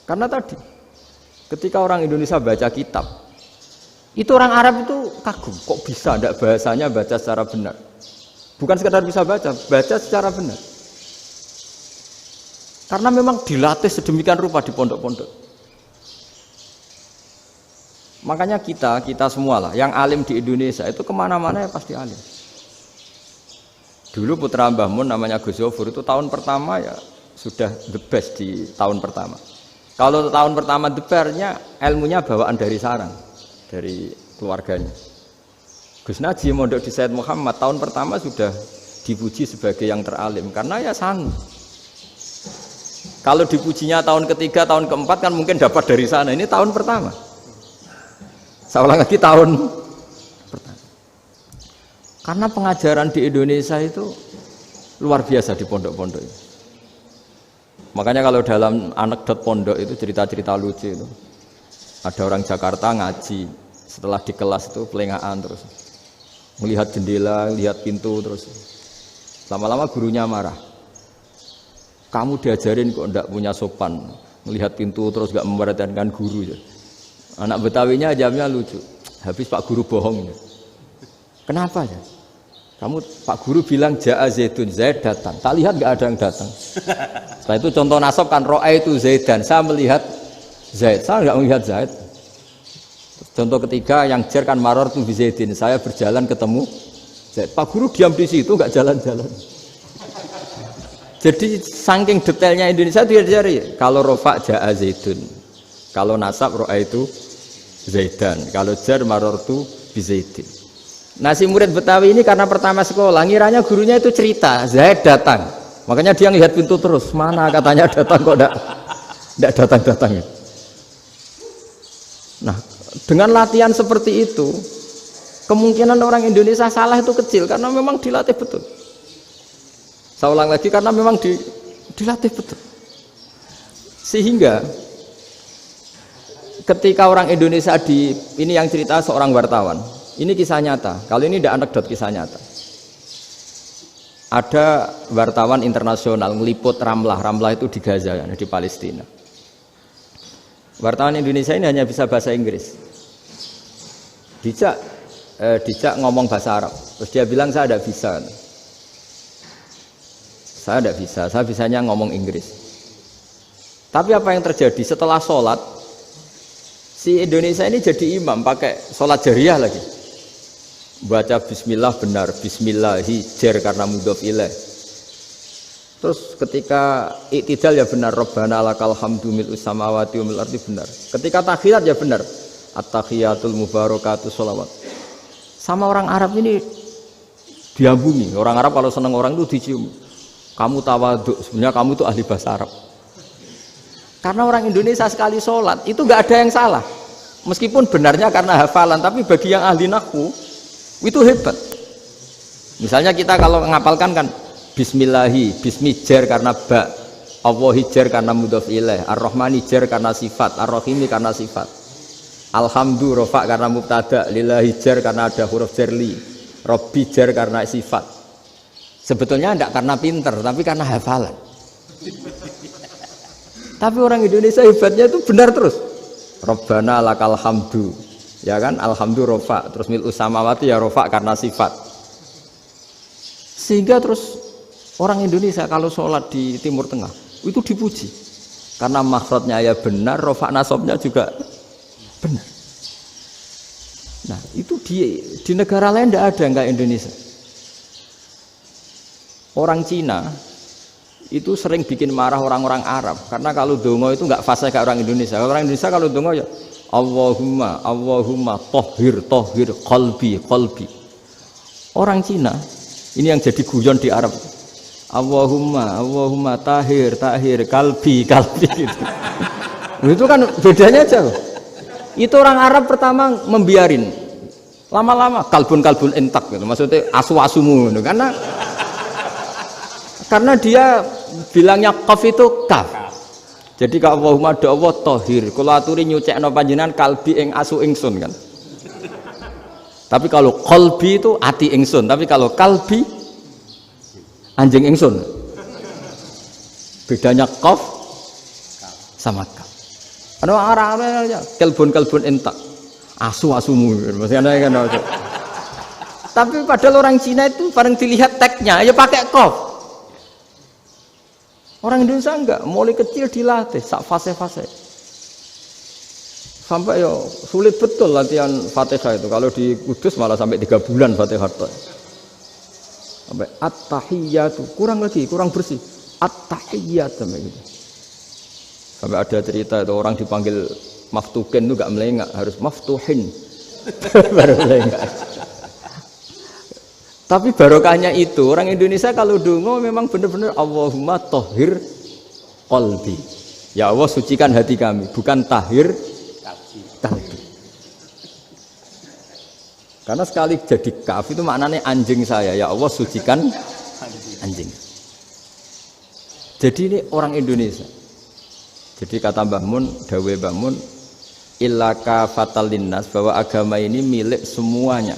Karena tadi ketika orang Indonesia baca kitab, itu orang Arab itu kagum, kok bisa ndak bahasanya baca secara benar. Bukan sekedar bisa baca secara benar. Karena memang dilatih sedemikian rupa di pondok-pondok. Makanya kita semua lah, yang alim di Indonesia itu kemana-mana ya pasti alim. Dulu putra Mbah Mun namanya Gus Zofur itu tahun pertama ya sudah the best di tahun pertama. Kalau tahun pertama the bestnya ilmunya bawaan dari sarang, dari keluarganya. Gus Najib mondok di Said Muhammad tahun pertama sudah dipuji sebagai yang teralim karena ya sanggup. Kalau dipujinya tahun ketiga, tahun keempat kan mungkin dapat dari sana. Ini tahun pertama. Saya ulang lagi tahun pertama. Karena pengajaran di Indonesia itu luar biasa di pondok-pondok ini. Makanya kalau dalam anekdot pondok itu cerita-cerita lucu itu. Ada orang Jakarta ngaji, setelah di kelas itu pelengahan terus. Melihat jendela, lihat pintu terus. Lama-lama gurunya marah. Kamu diajarin kok ndak punya sopan, melihat pintu terus gak memperhatikan guru. Anak Betawinya jawabnya lucu. Habis Pak Guru bohong. Kenapa ya? Kamu Pak Guru bilang Ja'a Zaidun, Zaid datang. Tak lihat gak ada yang datang. Setelah itu contoh nasab kan ro'a itu Zaidan. Saya melihat Zaid, saya gak melihat Zaid. Contoh ketiga yang jar kan maror tu bi Zaidin. Saya berjalan ketemu Zaid. Pak Guru diam di situ gak jalan-jalan. Jadi saking detailnya Indonesia itu diajari. Kalau rofa Ja'a Zaidun, kalau nasab ro'a itu Zaidan, kalau jar maror tu bi Zaidin. Nah si murid Betawi ini karena pertama sekolah, ngiranya gurunya itu cerita, Zaid datang. Makanya dia lihat pintu terus, mana katanya datang kok enggak datang-datang. Nah, dengan latihan seperti itu, kemungkinan orang Indonesia salah itu kecil karena memang dilatih betul. Saya ulang lagi karena memang dilatih betul. Sehingga ketika orang Indonesia ini yang cerita seorang wartawan. Ini kisah nyata. Kalau ini tidak anekdot, kisah nyata. Ada wartawan internasional meliput Ramlah. Ramlah itu di Gaza, di Palestina. Wartawan Indonesia ini hanya bisa bahasa Inggris. Dijak ngomong bahasa Arab. Terus dia bilang saya tidak bisa. Saya tidak bisa. Saya bisanya ngomong Inggris. Tapi apa yang terjadi setelah sholat? Si Indonesia ini jadi imam pakai sholat jariyah lagi. Baca bismillah benar, bismillahi jar karena mudhof ilaih. Terus ketika iktidal ya benar, Rabbana lakal hamdu mil'us samawati wa mil'ul ardi benar. Ketika tahiyat ya benar, at-tahiyatul mubarakatuh sholawat. Sama orang Arab ini diambungi. Orang Arab kalau senang orang itu dicium. Kamu tawaduk, sebenarnya kamu itu ahli bahasa Arab. Karena orang Indonesia sekali sholat itu nggak ada yang salah. Meskipun benarnya karena hafalan, tapi bagi yang ahli nahwu itu hebat. Misalnya kita kalau ngapalkan kan bismillahi, bismi jar karena ba, Allahi jar karena mudhof ilaih, ar-rahmani jar karena sifat, ar-rahimi karena sifat, alhamdu rofa karena mubtada, lillahi jar karena ada huruf jarli, robbi jar karena sifat. Sebetulnya tidak karena pinter, tapi karena hafalan. Tapi orang Indonesia hebatnya itu benar terus. Rabbana lakal hamdu. Ya kan, alhamdu rofa, terus mil'us samawati ya rofa karena sifat. Sehingga terus orang Indonesia kalau sholat di Timur Tengah itu dipuji karena makhrajnya ya benar, rofa nasabnya juga benar. Nah itu di negara lain tidak ada nggak Indonesia. Orang Cina itu sering bikin marah orang-orang Arab karena kalau dongo itu nggak fasih kayak orang Indonesia. Orang Indonesia kalau dongo ya Allahumma, Allahumma, tohir, tohir, qalbi, qalbi. Orang Cina, ini yang jadi guyon di Arab. Allahumma, Allahumma, tahir, tahir, kalbi, kalbi. Gitu. Itu kan bedanya jauh. Itu orang Arab pertama membiarin. Lama-lama, kalbun-kalbun entak. Gitu. Maksudnya asu-asumu. Gitu. Karena dia bilangnya qaf itu kaf. Jadi kalau Allahumma do Allah tohir, kalau aturi nyucekno panjenengan kalbi ing asu ingsun kan. Tapi kalau qalbi itu ati ingsun, tapi kalau kalbi anjing ingsun. Bedanya qaf sama kaf. Ana arah-arah ya, kelbon entak. Asu-asumu, maksudnya kan. Tapi padahal orang Cina itu paling dilihat tagnya, ya pakai kof. Orang Indonesia enggak, mulai kecil dilatih, sak fase-fase. Sampai ya sulit betul latihan Fatihah itu. Kalau di Kudus malah sampai 3 bulan Fatihah. Sampai at-tahiyyatu, kurang lagi, kurang bersih. At-tahiyyat sampai gitu. Sampai ada cerita itu orang dipanggil maftuhin itu enggak melengak, harus maftuhin. Baru melengak. Tapi barokahnya itu orang Indonesia kalau dongo memang benar-benar Allahumma tahhir qalbi. Ya Allah sucikan hati kami, bukan tahhir kalbi. Karena sekali jadi kaf itu maknanya anjing saya. Ya Allah sucikan anjing. Jadi ini orang Indonesia. Jadi kata Mbah Mun, dawe Mbah Mun, illaka fatal linnas, bahwa agama ini milik semuanya.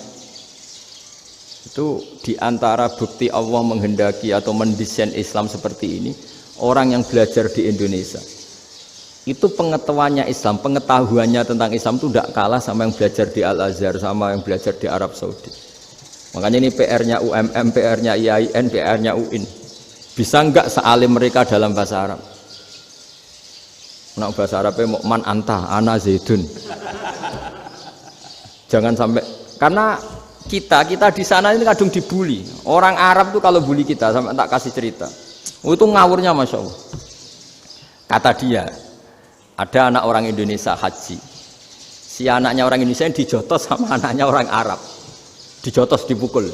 Itu diantara bukti Allah menghendaki atau mendesain Islam seperti ini, orang yang belajar di Indonesia itu pengetahuannya Islam, pengetahuannya tentang Islam itu tidak kalah sama yang belajar di Al-Azhar, sama yang belajar di Arab Saudi. Makanya ini PR-nya UMM, PR-nya IAIN, PR-nya UIN. Bisa enggak sealim mereka dalam bahasa Arab? Nah, bahasa Arabnya man anta, ana zaidun. Jangan sampai, karena kita di sana ini kadung dibully. Orang Arab tuh kalau bully kita, sampai tak kasih cerita. Itu ngawurnya Masya Allah. Kata dia, ada anak orang Indonesia haji. Si anaknya orang Indonesia yang dijotos sama anaknya orang Arab. Dijotos, dipukul.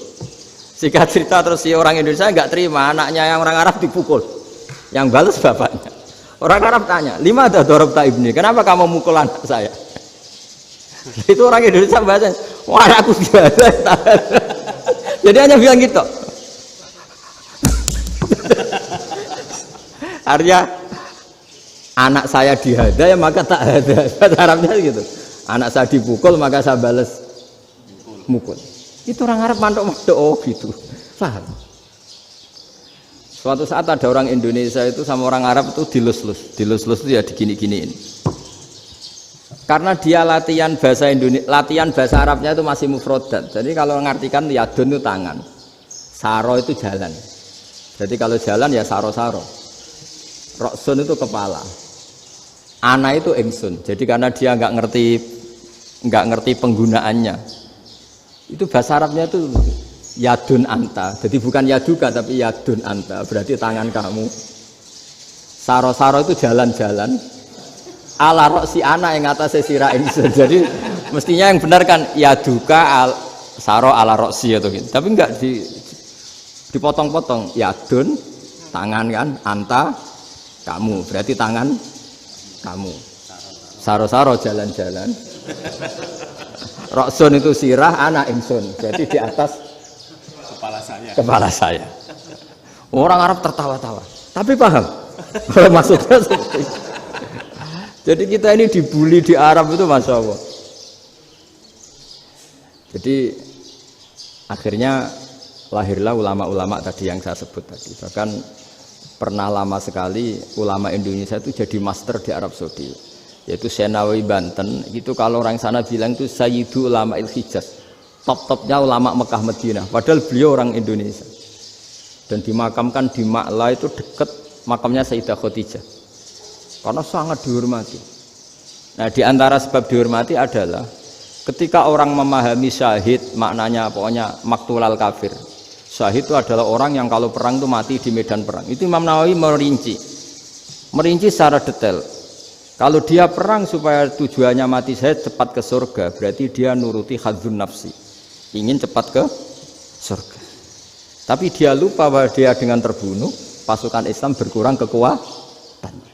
Singkat cerita terus si orang Indonesia nggak terima, anaknya yang orang Arab dipukul. Yang balas bapaknya. Orang Arab tanya, lima ada dorobta ibni, kenapa kamu mukul anak saya? Itu orang Indonesia bahasa, wah aku biasa. Jadi hanya bilang gitu. Artinya anak saya dihada ya maka tak ada. Bahasa Arabnya gitu. Anak saya dipukul maka saya balas mukul. Itu orang Arab mantuk-mantuk oh gitu. Paham? Suatu saat ada orang Indonesia itu sama orang Arab itu dilus-lus itu ya digini-giniin. Karena dia latihan bahasa Indonesia, latihan bahasa Arabnya itu masih mufrodat. Jadi kalau ngartikan yadun itu tangan, saro itu jalan. Jadi kalau jalan ya saro-saro. Roksun itu kepala, ana itu ingsun. Jadi karena dia nggak ngerti penggunaannya, itu bahasa Arabnya itu yadun anta. Jadi bukan yaduka tapi yadun anta. Berarti tangan kamu. Saro-saro itu jalan-jalan. Ala roksi ana yang atasnya sirah ingsun. Jadi mestinya yang benar kan yaduka saro ala roksi atau gitu. Tapi enggak dipotong-potong. Yadun tangan kan, anta kamu. Berarti tangan kamu. Saro-saro jalan-jalan. Roksun itu sirah, ana ingsun. Jadi di atas kepala saya. Orang Arab tertawa-tawa. Tapi paham? Kalau maksudnya seperti itu. Jadi kita ini dibully di Arab itu Masya Allah. Jadi akhirnya lahirlah ulama-ulama tadi yang saya sebut tadi. Bahkan pernah lama sekali ulama Indonesia itu jadi master di Arab Saudi. Yaitu Senawi Banten. Itu kalau orang sana bilang itu Sayyidu Ulama Il-Hijaz. Top-topnya ulama Mekah Madinah. Padahal beliau orang Indonesia. Dan dimakamkan di Ma'la itu dekat makamnya Sayyidah Khadijah. Karena sangat dihormati. Nah, di antara sebab dihormati adalah ketika orang memahami syahid, maknanya pokoknya maktulal kafir. Syahid itu adalah orang yang kalau perang itu mati di medan perang. Itu Imam Nawawi merinci secara detail. Kalau dia perang supaya tujuannya mati syahid cepat ke surga, berarti dia nuruti hadzun nafsi. Ingin cepat ke surga. Tapi dia lupa bahwa dia dengan terbunuh, pasukan Islam berkurang kekuatan.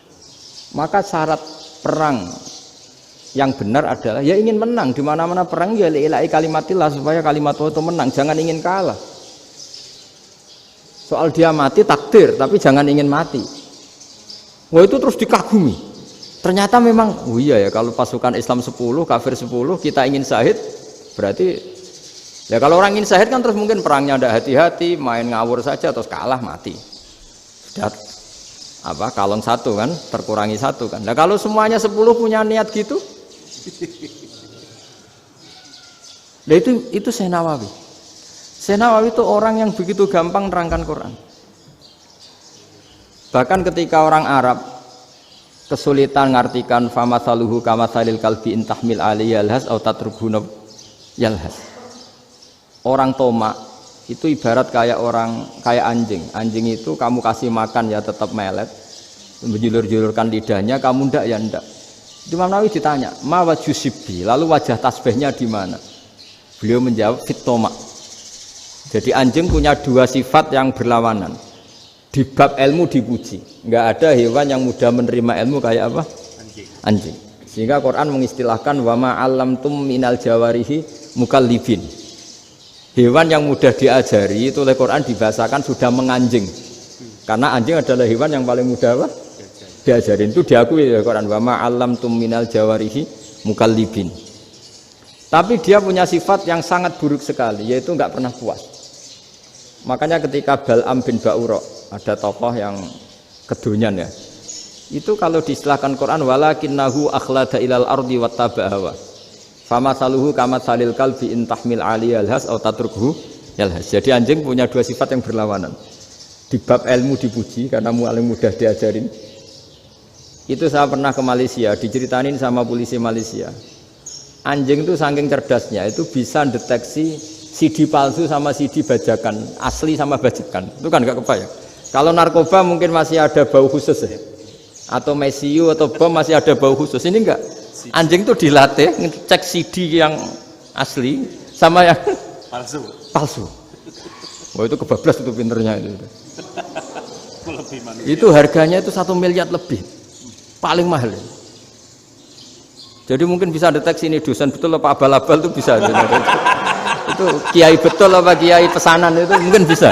Maka syarat perang yang benar adalah ya ingin menang. Di mana-mana perang ya ilahi kalimatillah supaya kalimat Allah itu menang, jangan ingin kalah. Soal dia mati takdir, tapi jangan ingin mati. Wah itu terus dikagumi. Ternyata memang, oh iya ya kalau pasukan Islam 10, kafir 10, kita ingin syahid, berarti ya kalau orang ingin syahid kan terus mungkin perangnya ada hati-hati, main ngawur saja terus kalah mati. Sudah. kalon 1 kan, terkurangi 1 kan. Nah kalau semuanya 10 punya niat gitu, nah itu Syekh Nawawi. Syekh Nawawi itu orang yang begitu gampang nerangkan Quran. Bahkan ketika orang Arab kesulitan ngartikan famathaluhu kamathalil kalbi in tahmil alaihi yalhas aw tatrukhu yalhas. Orang Tomak itu ibarat kayak anjing. Anjing itu kamu kasih makan ya tetap melet, menjulur-julurkan lidahnya, kamu ndak ya ndak. Imam Nawawi ditanya, "Ma wajusibbi?" Lalu wajah tasbihnya di mana? Beliau menjawab, "Fit Tomak." Jadi anjing punya 2 sifat yang berlawanan. Di bab ilmu dipuji, nggak ada hewan yang mudah menerima ilmu kayak apa? Anjing. Sehingga Quran mengistilahkan wa ma 'allamtum minal jawarihi mukallibin. Hewan yang mudah diajari itu oleh Quran dibahasakan sudah menganjing. Karena anjing adalah hewan yang paling mudah apa? Diajarin. Itu diakui oleh Quran wa ma 'allamtum minal jawarihi mukallibin. Tapi dia punya sifat yang sangat buruk sekali, yaitu nggak pernah puas. Makanya ketika Bal'am bin Ba'ura, ada tokoh yang kedonyan ya, itu kalau diistilahkan Quran walakinnahu akhlada ilal ardi wattaba'a hawa famathaluhu kamathalil kalbi in tahmil alaihi yalhas aw tatrukhu yalhas. Jadi anjing punya 2 sifat yang berlawanan. Di bab ilmu dipuji karena paling mudah diajarin. Itu saya pernah ke Malaysia, diceritain sama polisi Malaysia. Anjing itu saking cerdasnya itu bisa deteksi CD palsu sama CD bajakan, asli sama bajakan. Itu kan gak kebayang. Kalau narkoba mungkin masih ada bau khusus ya. Atau mesiu atau bom masih ada bau khusus. Ini enggak. Anjing itu dilatih ngecek CD yang asli sama yang palsu. Wah itu kebablas itu pinternya itu. Itu harganya itu 1 miliar lebih. Paling mahal. Jadi mungkin bisa deteksi ini dosen betul apa abal-abal itu bisa. Itu kiai betul apa kiai pesanan itu mungkin bisa.